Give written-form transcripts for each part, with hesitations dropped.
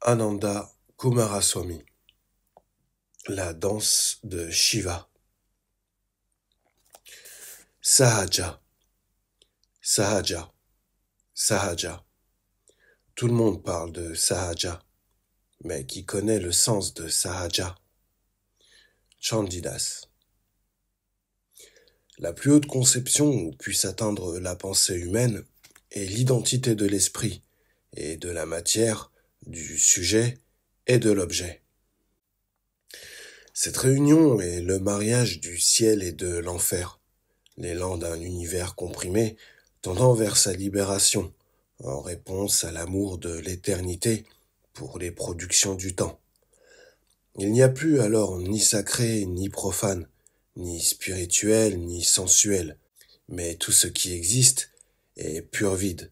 Ananda Kumaraswamy. La danse de Shiva. Sahaja, Sahaja, Sahaja. Tout le monde parle de Sahaja, mais qui connaît le sens de Sahaja? Chandidas. La plus haute conception où puisse atteindre la pensée humaine est l'identité de l'esprit et de la matière, du sujet et de l'objet. Cette réunion est le mariage du ciel et de l'enfer, l'élan d'un univers comprimé tendant vers sa libération, en réponse à l'amour de l'éternité pour les productions du temps. Il n'y a plus alors ni sacré ni profane, ni spirituel ni sensuel, mais tout ce qui existe est pur vide.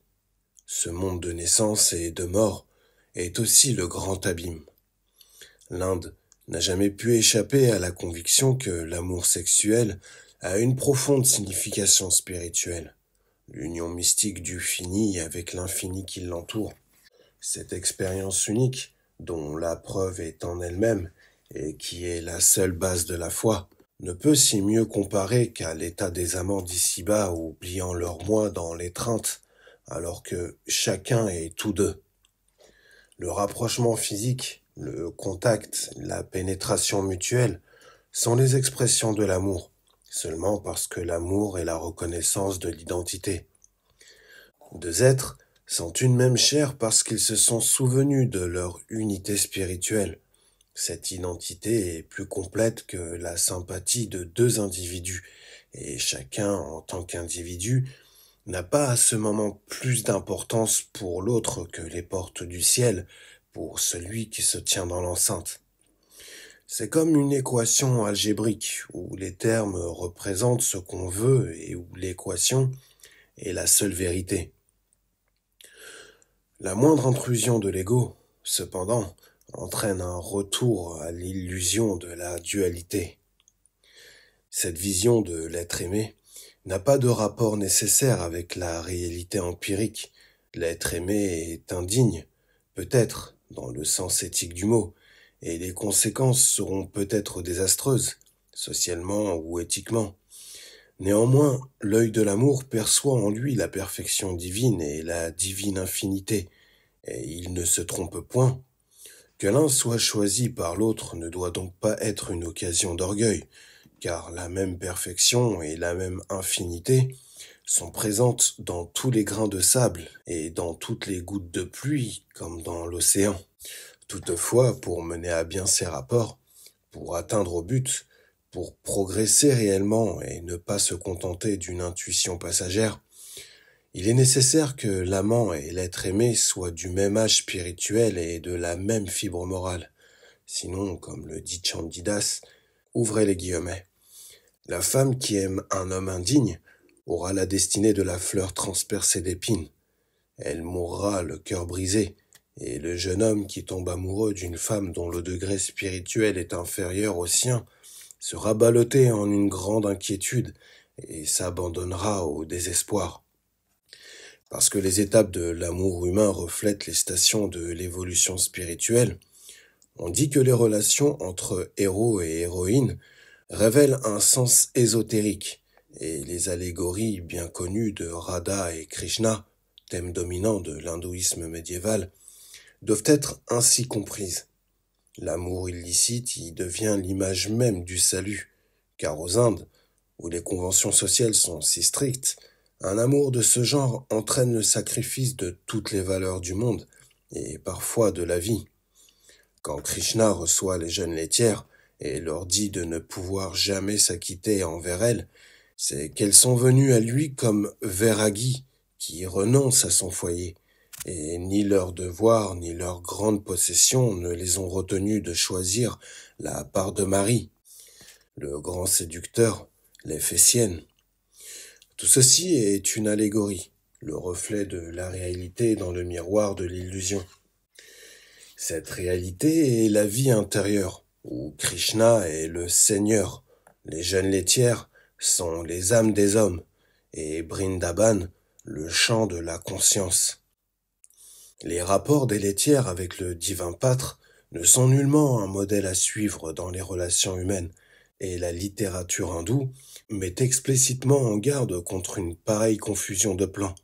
Ce monde de naissance et de mort est aussi le grand abîme. L'Inde n'a jamais pu échapper à la conviction que l'amour sexuel a une profonde signification spirituelle, l'union mystique du fini avec l'infini qui l'entoure. Cette expérience unique, dont la preuve est en elle-même et qui est la seule base de la foi, ne peut si mieux comparer qu'à l'état des amants d'ici-bas oubliant leur moi dans l'étreinte, alors que chacun est tous deux. Le rapprochement physique, le contact, la pénétration mutuelle sont les expressions de l'amour, seulement parce que l'amour est la reconnaissance de l'identité. Deux êtres sont une même chair parce qu'ils se sont souvenus de leur unité spirituelle. Cette identité est plus complète que la sympathie de deux individus, et chacun, en tant qu'individu, n'a pas à ce moment plus d'importance pour l'autre que les portes du ciel pour celui qui se tient dans l'enceinte. C'est comme une équation algébrique où les termes représentent ce qu'on veut et où l'équation est la seule vérité. La moindre intrusion de l'ego, cependant, entraîne un retour à l'illusion de la dualité. Cette vision de l'être aimé n'a pas de rapport nécessaire avec la réalité empirique. L'être aimé est indigne, peut-être, dans le sens éthique du mot, et les conséquences seront peut-être désastreuses, socialement ou éthiquement. Néanmoins, l'œil de l'amour perçoit en lui la perfection divine et la divine infinité, et il ne se trompe point. Que l'un soit choisi par l'autre ne doit donc pas être une occasion d'orgueil, car la même perfection et la même infinité sont présentes dans tous les grains de sable et dans toutes les gouttes de pluie comme dans l'océan. Toutefois, pour mener à bien ces rapports, pour atteindre au but, pour progresser réellement et ne pas se contenter d'une intuition passagère, il est nécessaire que l'amant et l'être aimé soient du même âge spirituel et de la même fibre morale. Sinon, comme le dit Chandidas, ouvrez les guillemets, la femme qui aime un homme indigne aura la destinée de la fleur transpercée d'épines. Elle mourra le cœur brisé, et le jeune homme qui tombe amoureux d'une femme dont le degré spirituel est inférieur au sien sera ballotté en une grande inquiétude et s'abandonnera au désespoir. Parce que les étapes de l'amour humain reflètent les stations de l'évolution spirituelle, on dit que les relations entre héros et héroïnes révèlent un sens ésotérique, et les allégories bien connues de Radha et Krishna, thème dominant de l'hindouisme médiéval, doivent être ainsi comprises. L'amour illicite y devient l'image même du salut, car aux Indes, où les conventions sociales sont si strictes, un amour de ce genre entraîne le sacrifice de toutes les valeurs du monde, et parfois de la vie. Quand Krishna reçoit les jeunes laitières et leur dit de ne pouvoir jamais s'acquitter envers elles, c'est qu'elles sont venues à lui comme Vairagi, qui renonce à son foyer, et ni leur devoir ni leur grande possession ne les ont retenues de choisir la part de Marie. Le grand séducteur les fait siennes. Tout ceci est une allégorie, le reflet de la réalité dans le miroir de l'illusion. Cette réalité est la vie intérieure, où Krishna est le Seigneur, les jeunes laitières sont les âmes des hommes, et Brindaban, le chant de la conscience. Les rapports des laitières avec le divin pâtre ne sont nullement un modèle à suivre dans les relations humaines, et la littérature hindoue met explicitement en garde contre une pareille confusion de plans.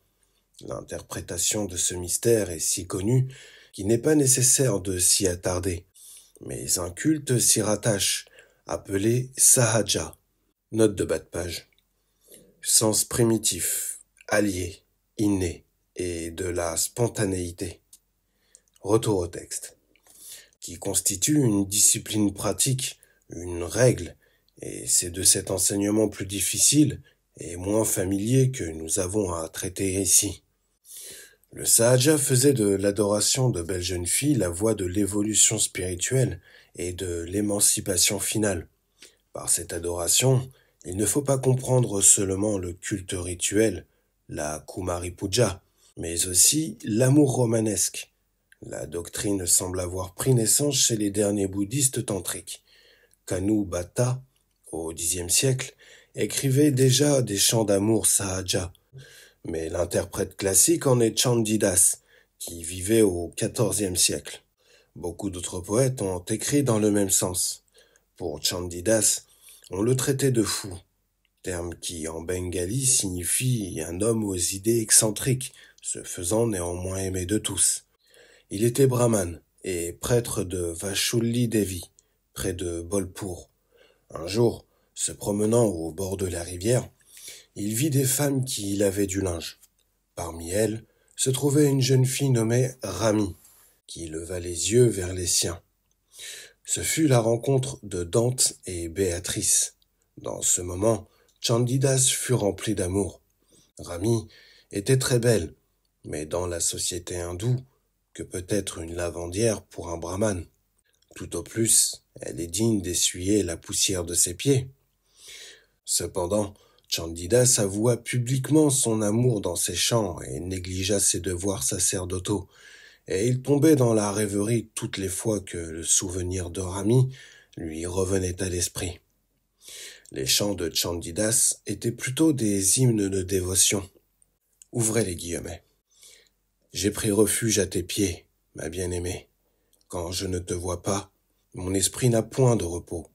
L'interprétation de ce mystère est si connue qu'il n'est pas nécessaire de s'y attarder, mais un culte s'y rattache, appelé Sahaja. Note de bas de page. Sens primitif, allié, inné, et de la spontanéité. Retour au texte. Qui constitue une discipline pratique, une règle, et c'est de cet enseignement plus difficile et moins familier que nous avons à traiter ici. Le Sahaja faisait de l'adoration de belles jeunes filles la voie de l'évolution spirituelle et de l'émancipation finale. Par cette adoration, il ne faut pas comprendre seulement le culte rituel, la Kumari Puja, mais aussi l'amour romanesque. La doctrine semble avoir pris naissance chez les derniers bouddhistes tantriques. Kanu Bhatta, au Xe siècle, écrivait déjà des chants d'amour Sahaja, mais l'interprète classique en est Chandidas, qui vivait au XIVe siècle. Beaucoup d'autres poètes ont écrit dans le même sens. Pour Chandidas, on le traitait de fou, terme qui en bengali signifie un homme aux idées excentriques, se faisant néanmoins aimer de tous. Il était brahmane et prêtre de Vashulli Devi, près de Bolpur. Un jour, se promenant au bord de la rivière, il vit des femmes qui lavaient du linge. Parmi elles se trouvait une jeune fille nommée Rami, qui leva les yeux vers les siens. Ce fut la rencontre de Dante et Béatrice. Dans ce moment, Chandidas fut rempli d'amour. Rami était très belle, mais dans la société hindoue, que peut être une lavandière pour un brahmane? Tout au plus, elle est digne d'essuyer la poussière de ses pieds. Cependant, Chandidas avoua publiquement son amour dans ses chants et négligea ses devoirs sacerdotaux, et il tombait dans la rêverie toutes les fois que le souvenir de Rami lui revenait à l'esprit. Les chants de Chandidas étaient plutôt des hymnes de dévotion. Ouvrez les guillemets. J'ai pris refuge à tes pieds, ma bien-aimée. Quand je ne te vois pas, mon esprit n'a point de repos.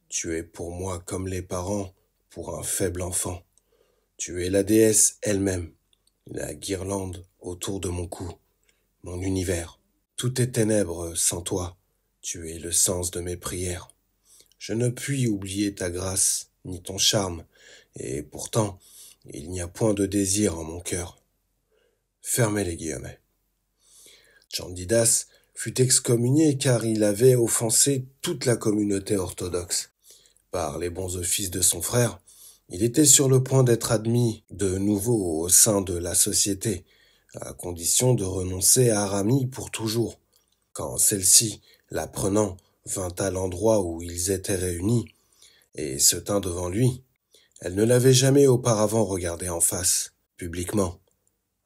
Tu es pour moi comme les parents pour un faible enfant. Tu es la déesse elle-même, la guirlande autour de mon cou, mon univers. Tout est ténèbres sans toi. Tu es le sens de mes prières. Je ne puis oublier ta grâce, ni ton charme, et pourtant, il n'y a point de désir en mon cœur. Fermez les guillemets. Chandidas fut excommunié car il avait offensé toute la communauté orthodoxe. Par les bons offices de son frère, il était sur le point d'être admis de nouveau au sein de la société, à condition de renoncer à Rami pour toujours. Quand celle-ci, l'apprenant, vint à l'endroit où ils étaient réunis, et se tint devant lui, elle ne l'avait jamais auparavant regardé en face, publiquement.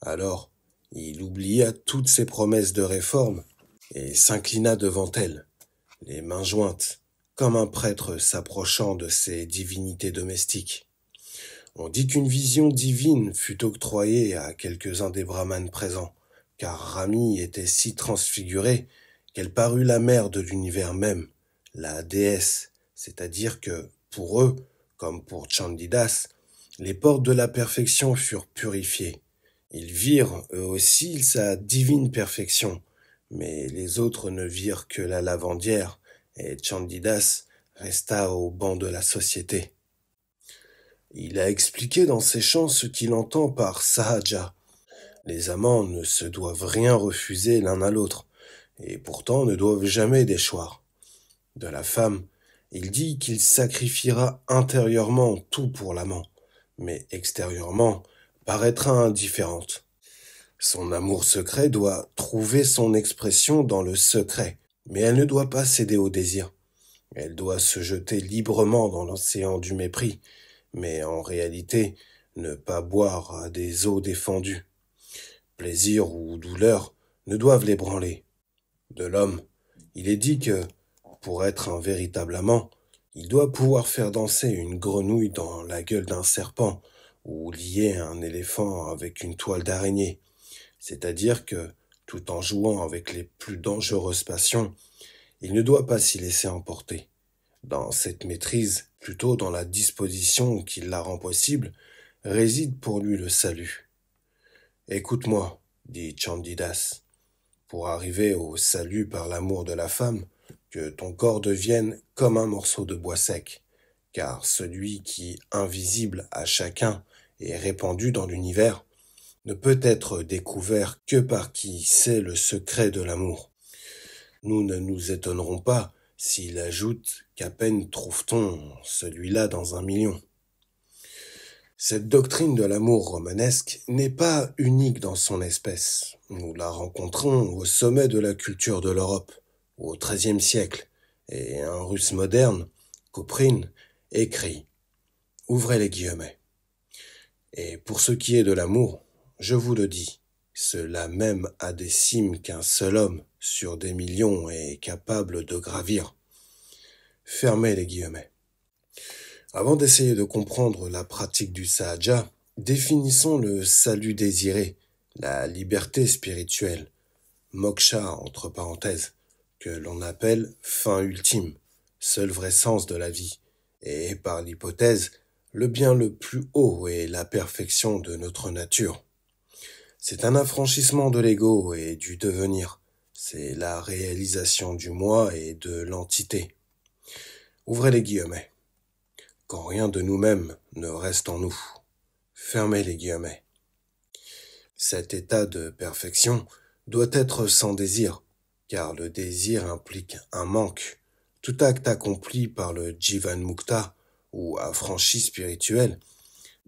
Alors, il oublia toutes ses promesses de réforme et s'inclina devant elle, les mains jointes, comme un prêtre s'approchant de ses divinités domestiques. On dit qu'une vision divine fut octroyée à quelques-uns des brahmanes présents, car Rami était si transfigurée qu'elle parut la mère de l'univers même, la déesse, c'est-à-dire que, pour eux, comme pour Chandidas, les portes de la perfection furent purifiées. Ils virent, eux aussi, sa divine perfection, mais les autres ne virent que la lavandière, et Chandidas resta au banc de la société. Il a expliqué dans ses chants ce qu'il entend par Sahaja. Les amants ne se doivent rien refuser l'un à l'autre, et pourtant ne doivent jamais déchoir. De la femme, il dit qu'il sacrifiera intérieurement tout pour l'amant, mais extérieurement paraîtra indifférente. Son amour secret doit trouver son expression dans le secret, mais elle ne doit pas céder au désir. Elle doit se jeter librement dans l'océan du mépris, mais en réalité ne pas boire à des eaux défendues. Plaisir ou douleur ne doivent l'ébranler. De l'homme, il est dit que, pour être un véritable amant, il doit pouvoir faire danser une grenouille dans la gueule d'un serpent ou lier un éléphant avec une toile d'araignée. C'est-à-dire que tout en jouant avec les plus dangereuses passions, il ne doit pas s'y laisser emporter. Dans cette maîtrise, plutôt dans la disposition qui la rend possible, réside pour lui le salut. Écoute-moi, dit Chandidas, pour arriver au salut par l'amour de la femme, que ton corps devienne comme un morceau de bois sec, car celui qui, invisible à chacun, est répandu dans l'univers, ne peut être découvert que par qui sait le secret de l'amour. Nous ne nous étonnerons pas s'il ajoute qu'à peine trouve-t-on celui-là dans 1 million. Cette doctrine de l'amour romanesque n'est pas unique dans son espèce. Nous la rencontrons au sommet de la culture de l'Europe, au XIIIe siècle, et un Russe moderne, Kouprin, écrit « Ouvrez les guillemets. Et pour ce qui est de l'amour, je vous le dis, cela même a des cimes qu'un seul homme sur des millions est capable de gravir. » Fermez les guillemets. Avant d'essayer de comprendre la pratique du sahaja, définissons le salut désiré, la liberté spirituelle, moksha entre parenthèses, que l'on appelle fin ultime, seul vrai sens de la vie, et par l'hypothèse, le bien le plus haut et la perfection de notre nature. C'est un affranchissement de l'ego et du devenir, c'est la réalisation du moi et de l'entité. Ouvrez les guillemets. Quand rien de nous-mêmes ne reste en nous. Fermez les guillemets. Cet état de perfection doit être sans désir, car le désir implique un manque. Tout acte accompli par le Jivan Mukta, ou affranchi spirituel,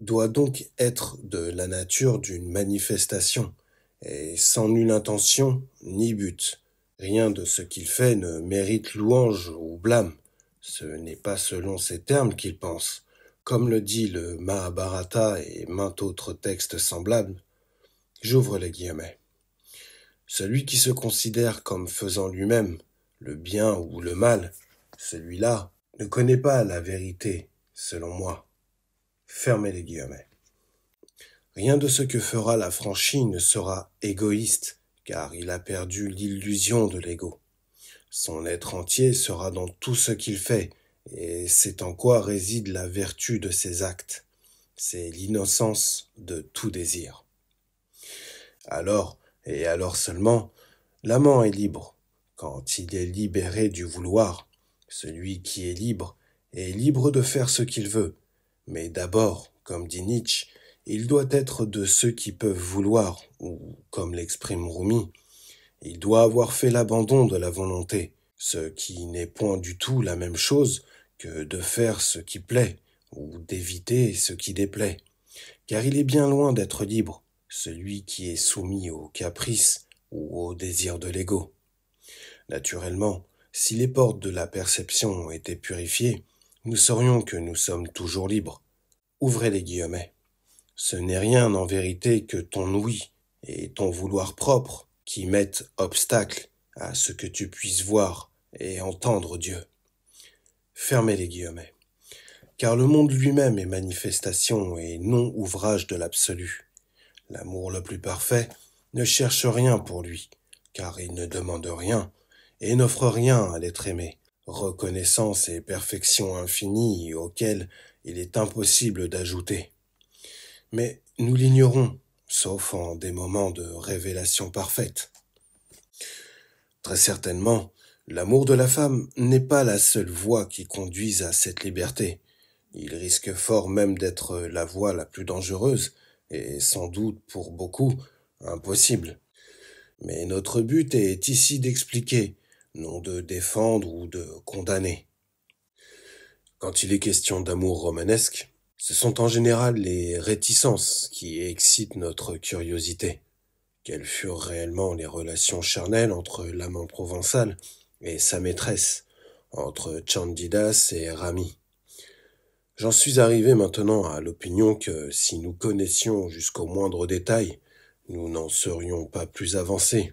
doit donc être de la nature d'une manifestation, et sans nulle intention ni but. Rien de ce qu'il fait ne mérite louange ou blâme. Ce n'est pas selon ces termes qu'il pense, comme le dit le Mahabharata et maints autres textes semblables. J'ouvre les guillemets. Celui qui se considère comme faisant lui-même le bien ou le mal, celui-là ne connaît pas la vérité, selon moi. Fermez les guillemets. Rien de ce que fera l'affranchi ne sera égoïste, car il a perdu l'illusion de l'ego. Son être entier sera dans tout ce qu'il fait, et c'est en quoi réside la vertu de ses actes. C'est l'innocence de tout désir. Alors, et alors seulement, l'amant est libre, quand il est libéré du vouloir. Celui qui est libre de faire ce qu'il veut. Mais d'abord, comme dit Nietzsche, il doit être de ceux qui peuvent vouloir, ou, comme l'exprime Rumi, il doit avoir fait l'abandon de la volonté, ce qui n'est point du tout la même chose que de faire ce qui plaît, ou d'éviter ce qui déplaît. Car il est bien loin d'être libre, celui qui est soumis aux caprices ou aux désirs de l'ego. Naturellement, si les portes de la perception étaient purifiées, nous saurions que nous sommes toujours libres. Ouvrez les guillemets. Ce n'est rien en vérité que ton ouïe et ton vouloir propre qui mettent obstacle à ce que tu puisses voir et entendre Dieu. Fermez les guillemets. Car le monde lui-même est manifestation et non ouvrage de l'absolu. L'amour le plus parfait ne cherche rien pour lui, car il ne demande rien et n'offre rien à l'être aimé, reconnaissance et perfection infinie auxquelles il est impossible d'ajouter. Mais nous l'ignorons, sauf en des moments de révélation parfaite. Très certainement, l'amour de la femme n'est pas la seule voie qui conduise à cette liberté. Il risque fort même d'être la voie la plus dangereuse, et sans doute pour beaucoup, impossible. Mais notre but est ici d'expliquer, non de défendre ou de condamner. Quand il est question d'amour romanesque, ce sont en général les réticences qui excitent notre curiosité. Quelles furent réellement les relations charnelles entre l'amant provençal et sa maîtresse, entre Chandidas et Rami? J'en suis arrivé maintenant à l'opinion que si nous connaissions jusqu'au moindre détail, nous n'en serions pas plus avancés.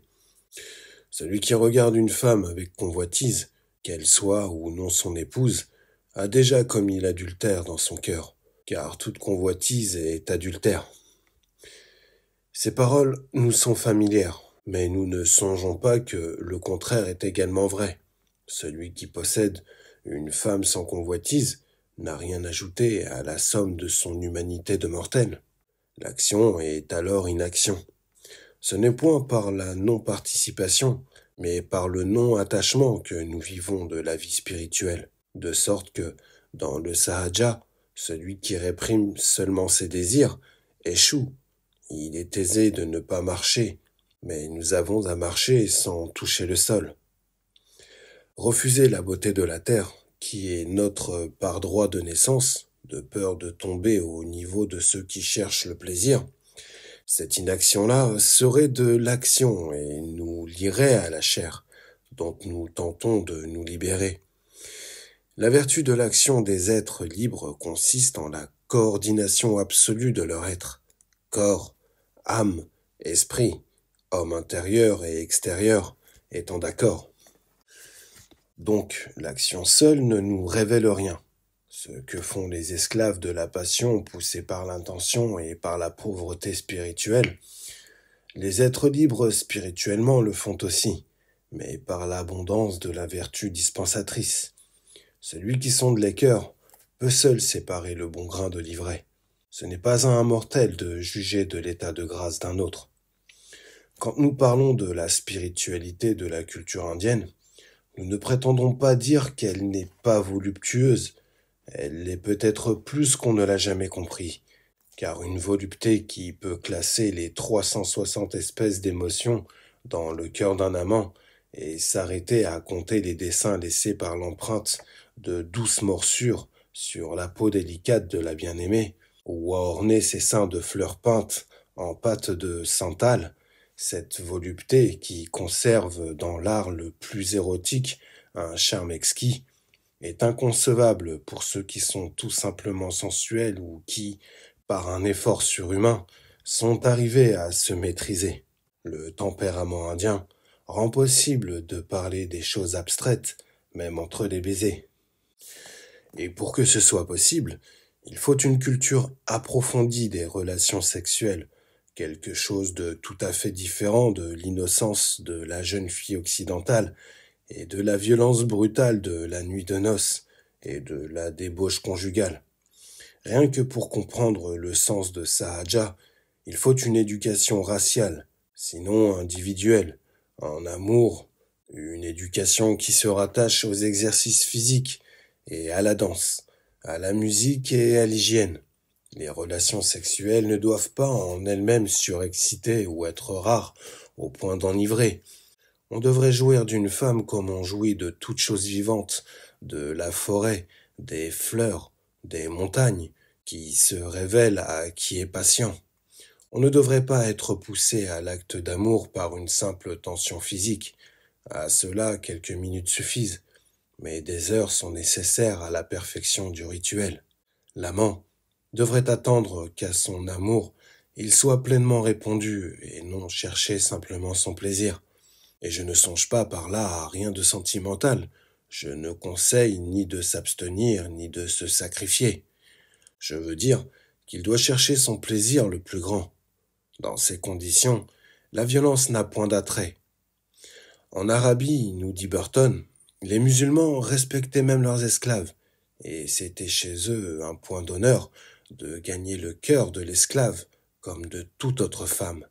Celui qui regarde une femme avec convoitise, qu'elle soit ou non son épouse, a déjà commis l'adultère dans son cœur, car toute convoitise est adultère. Ces paroles nous sont familières, Mais nous ne songeons pas que le contraire est également vrai. Celui qui possède une femme sans convoitise n'a rien ajouté à la somme de son humanité de mortel. L'action est alors inaction. Ce n'est point par la non-participation, mais par le non-attachement que nous vivons de la vie spirituelle, de sorte que, dans le sahaja, celui qui réprime seulement ses désirs échoue. Il est aisé de ne pas marcher, mais nous avons à marcher sans toucher le sol. Refuser la beauté de la terre, qui est notre par droit de naissance, de peur de tomber au niveau de ceux qui cherchent le plaisir, cette inaction-là serait de l'action et nous lierait à la chair, dont nous tentons de nous libérer. La vertu de l'action des êtres libres consiste en la coordination absolue de leur être, corps, âme, esprit, homme intérieur et extérieur, étant d'accord. Donc, l'action seule ne nous révèle rien. Ce que font les esclaves de la passion poussés par l'intention et par la pauvreté spirituelle, les êtres libres spirituellement le font aussi, mais par l'abondance de la vertu dispensatrice. Celui qui sonde les cœurs peut seul séparer le bon grain de l'ivraie. Ce n'est pas à un mortel de juger de l'état de grâce d'un autre. Quand nous parlons de la spiritualité de la culture indienne, nous ne prétendons pas dire qu'elle n'est pas voluptueuse. Elle l'est peut-être plus qu'on ne l'a jamais compris, car une volupté qui peut classer les 360 espèces d'émotions dans le cœur d'un amant et s'arrêter à compter les dessins laissés par l'empreinte de douces morsures sur la peau délicate de la bien-aimée, ou à orner ses seins de fleurs peintes en pâte de santal, cette volupté qui conserve dans l'art le plus érotique un charme exquis, est inconcevable pour ceux qui sont tout simplement sensuels ou qui, par un effort surhumain, sont arrivés à se maîtriser. Le tempérament indien rend possible de parler des choses abstraites, même entre les baisers. Et pour que ce soit possible, il faut une culture approfondie des relations sexuelles, quelque chose de tout à fait différent de l'innocence de la jeune fille occidentale et de la violence brutale de la nuit de noces et de la débauche conjugale. Rien que pour comprendre le sens de Sahaja, il faut une éducation raciale, sinon individuelle, en amour, une éducation qui se rattache aux exercices physiques et à la danse, à la musique et à l'hygiène. Les relations sexuelles ne doivent pas en elles-mêmes surexciter ou être rares au point d'enivrer. On devrait jouir d'une femme comme on jouit de toute chose vivante, de la forêt, des fleurs, des montagnes, qui se révèlent à qui est patient. On ne devrait pas être poussé à l'acte d'amour par une simple tension physique. À cela, quelques minutes suffisent, mais des heures sont nécessaires à la perfection du rituel. L'amant devrait attendre qu'à son amour il soit pleinement répondu et non chercher simplement son plaisir. Et je ne songe pas par là à rien de sentimental. Je ne conseille ni de s'abstenir, ni de se sacrifier. Je veux dire qu'il doit chercher son plaisir le plus grand. Dans ces conditions, la violence n'a point d'attrait. En Arabie, nous dit Burton, les musulmans respectaient même leurs esclaves, et c'était chez eux un point d'honneur de gagner le cœur de l'esclave, comme de toute autre femme.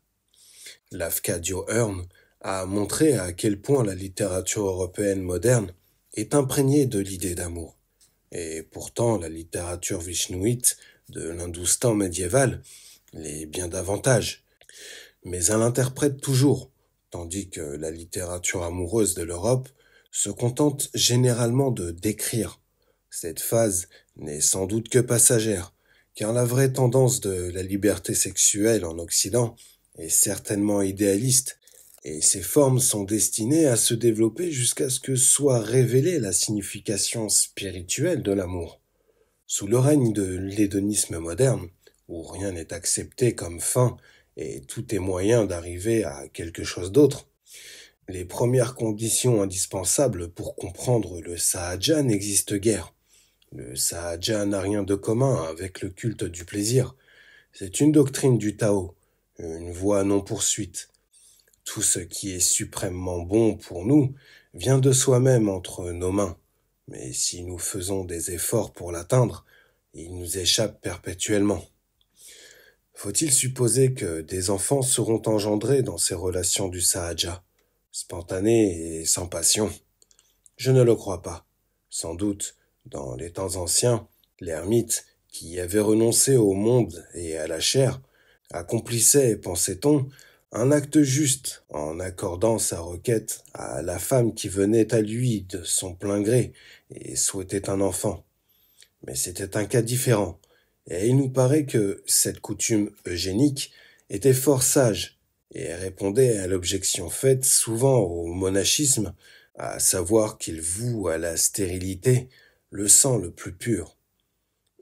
Lafcadio Hearn a montré à quel point la littérature européenne moderne est imprégnée de l'idée d'amour. Et pourtant, la littérature vishnouite de l'Hindoustan médiéval l'est bien davantage. Mais elle l'interprète toujours, tandis que la littérature amoureuse de l'Europe se contente généralement de décrire. Cette phase n'est sans doute que passagère, car la vraie tendance de la liberté sexuelle en Occident est certainement idéaliste, et ses formes sont destinées à se développer jusqu'à ce que soit révélée la signification spirituelle de l'amour. Sous le règne de l'hédonisme moderne, où rien n'est accepté comme fin et tout est moyen d'arriver à quelque chose d'autre, les premières conditions indispensables pour comprendre le Sahaja n'existent guère. Le Sahaja n'a rien de commun avec le culte du plaisir. C'est une doctrine du Tao, une voie non poursuite. Tout ce qui est suprêmement bon pour nous vient de soi-même entre nos mains, mais si nous faisons des efforts pour l'atteindre, il nous échappe perpétuellement. Faut-il supposer que des enfants seront engendrés dans ces relations du Sahaja, spontanées et sans passion? Je ne le crois pas. Sans doute, dans les temps anciens, l'ermite, qui avait renoncé au monde et à la chair, accomplissait, pensait-on, un acte juste en accordant sa requête à la femme qui venait à lui de son plein gré et souhaitait un enfant. Mais c'était un cas différent, et il nous paraît que cette coutume eugénique était fort sage et répondait à l'objection faite souvent au monachisme, à savoir qu'il voue à la stérilité le sang le plus pur.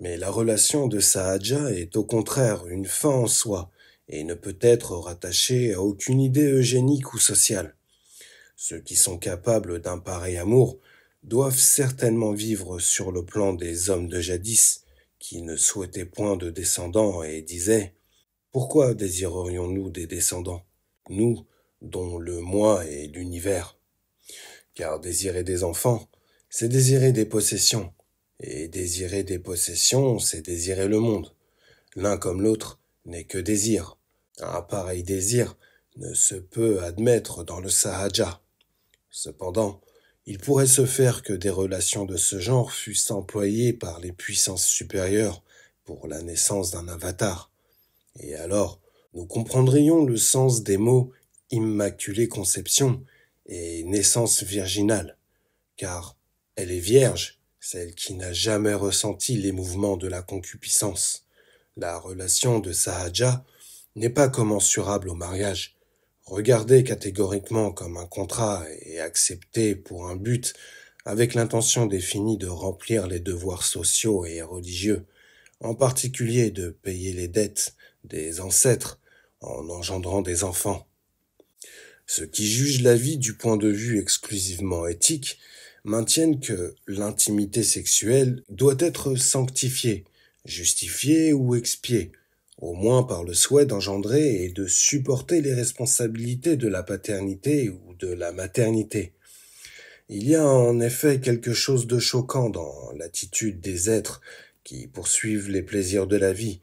Mais la relation de Sahaja est au contraire une fin en soi et ne peut être rattachée à aucune idée eugénique ou sociale. Ceux qui sont capables d'un pareil amour doivent certainement vivre sur le plan des hommes de jadis, qui ne souhaitaient point de descendants et disaient: pourquoi désirerions-nous des descendants, nous, dont le moi est l'univers? Car désirer des enfants, c'est désirer des possessions, et désirer des possessions, c'est désirer le monde. L'un comme l'autre n'est que désir. Un pareil désir ne se peut admettre dans le Sahaja. Cependant, il pourrait se faire que des relations de ce genre fussent employées par les puissances supérieures pour la naissance d'un avatar. Et alors, nous comprendrions le sens des mots immaculée conception et naissance virginale, car elle est vierge, celle qui n'a jamais ressenti les mouvements de la concupiscence. La relation de Sahaja n'est pas commensurable au mariage. Regardée catégoriquement comme un contrat et acceptée pour un but, avec l'intention définie de remplir les devoirs sociaux et religieux, en particulier de payer les dettes des ancêtres en engendrant des enfants. Ceux qui jugent la vie du point de vue exclusivement éthique maintiennent que l'intimité sexuelle doit être sanctifiée, justifiée ou expiée, au moins par le souhait d'engendrer et de supporter les responsabilités de la paternité ou de la maternité. Il y a en effet quelque chose de choquant dans l'attitude des êtres qui poursuivent les plaisirs de la vie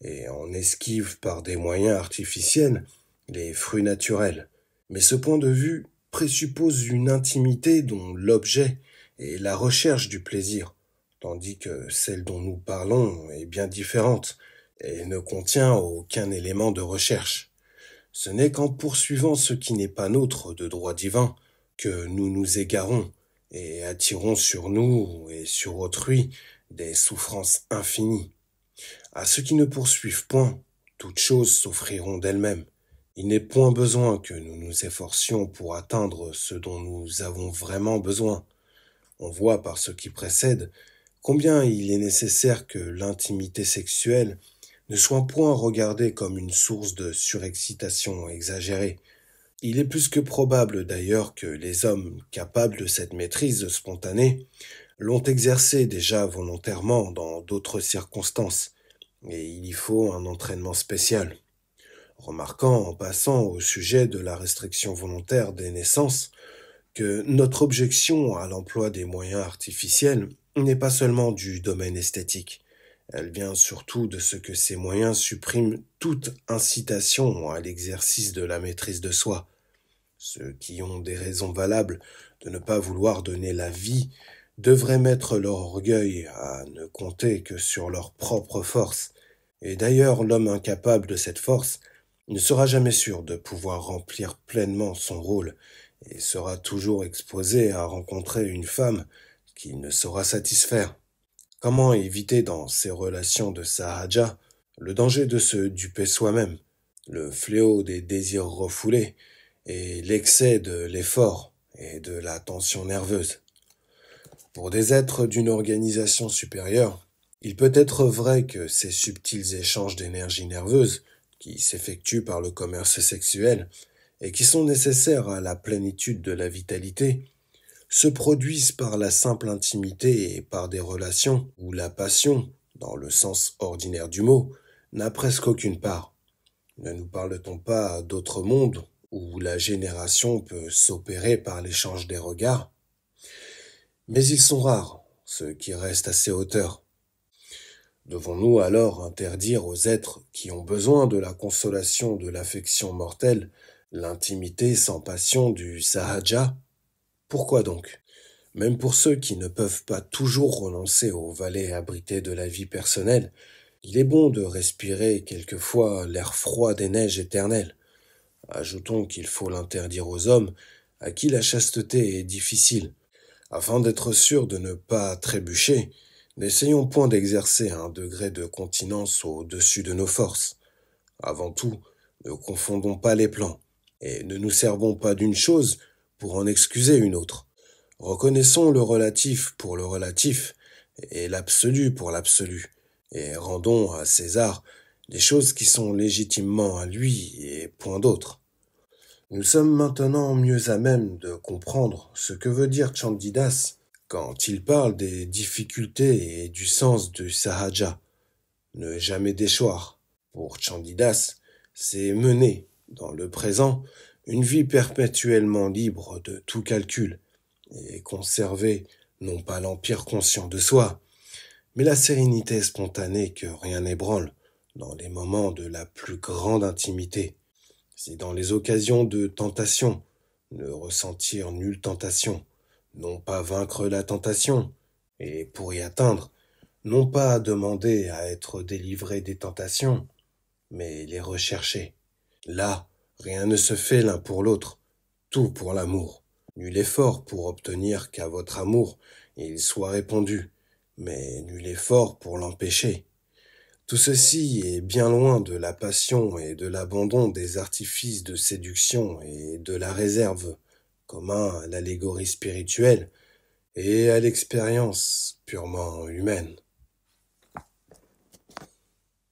et en esquivent par des moyens artificiels les fruits naturels. Mais ce point de vue présuppose une intimité dont l'objet est la recherche du plaisir, tandis que celle dont nous parlons est bien différente et ne contient aucun élément de recherche. Ce n'est qu'en poursuivant ce qui n'est pas nôtre de droit divin que nous nous égarons et attirons sur nous et sur autrui des souffrances infinies. À ceux qui ne poursuivent point, toutes choses s'offriront d'elles-mêmes. Il n'est point besoin que nous nous efforcions pour atteindre ce dont nous avons vraiment besoin. On voit par ce qui précède combien il est nécessaire que l'intimité sexuelle ne soit point regardée comme une source de surexcitation exagérée. Il est plus que probable d'ailleurs que les hommes capables de cette maîtrise spontanée l'ont exercée déjà volontairement dans d'autres circonstances, et il y faut un entraînement spécial. Remarquant en passant au sujet de la restriction volontaire des naissances que notre objection à l'emploi des moyens artificiels n'est pas seulement du domaine esthétique. Elle vient surtout de ce que ces moyens suppriment toute incitation à l'exercice de la maîtrise de soi. Ceux qui ont des raisons valables de ne pas vouloir donner la vie devraient mettre leur orgueil à ne compter que sur leur propre force. Et d'ailleurs, l'homme incapable de cette force ne sera jamais sûr de pouvoir remplir pleinement son rôle et sera toujours exposé à rencontrer une femme qu'il ne saura satisfaire. Comment éviter dans ces relations de Sahaja le danger de se duper soi-même, le fléau des désirs refoulés et l'excès de l'effort et de la tension nerveuse? Pour des êtres d'une organisation supérieure, il peut être vrai que ces subtils échanges d'énergie nerveuse qui s'effectuent par le commerce sexuel et qui sont nécessaires à la plénitude de la vitalité se produisent par la simple intimité et par des relations où la passion, dans le sens ordinaire du mot, n'a presque aucune part. Ne nous parle-t-on pas d'autres mondes où la génération peut s'opérer par l'échange des regards, mais ils sont rares, ceux qui restent à ces hauteurs. Devons-nous alors interdire aux êtres qui ont besoin de la consolation de l'affection mortelle l'intimité sans passion du sahaja? Pourquoi donc? Même pour ceux qui ne peuvent pas toujours renoncer aux vallées abritées de la vie personnelle, il est bon de respirer quelquefois l'air froid des neiges éternelles. Ajoutons qu'il faut l'interdire aux hommes à qui la chasteté est difficile. Afin d'être sûr de ne pas trébucher, n'essayons point d'exercer un degré de continence au-dessus de nos forces. Avant tout, ne confondons pas les plans, et ne nous servons pas d'une chose pour en excuser une autre. Reconnaissons le relatif pour le relatif, et l'absolu pour l'absolu, et rendons à César les choses qui sont légitimement à lui et point d'autre. Nous sommes maintenant mieux à même de comprendre ce que veut dire Chandidas quand il parle des difficultés et du sens du sahaja. Ne jamais déchoir. Pour Chandidas, c'est mener, dans le présent, une vie perpétuellement libre de tout calcul, et conserver non pas l'empire conscient de soi, mais la sérénité spontanée que rien n'ébranle dans les moments de la plus grande intimité. C'est dans les occasions de tentation, ne ressentir nulle tentation, non pas vaincre la tentation, et pour y atteindre, non pas demander à être délivré des tentations, mais les rechercher. Là, rien ne se fait l'un pour l'autre, tout pour l'amour. Nul effort pour obtenir qu'à votre amour il soit répondu, mais nul effort pour l'empêcher. Tout ceci est bien loin de la passion et de l'abandon des artifices de séduction et de la réserve, commun à l'allégorie spirituelle et à l'expérience purement humaine.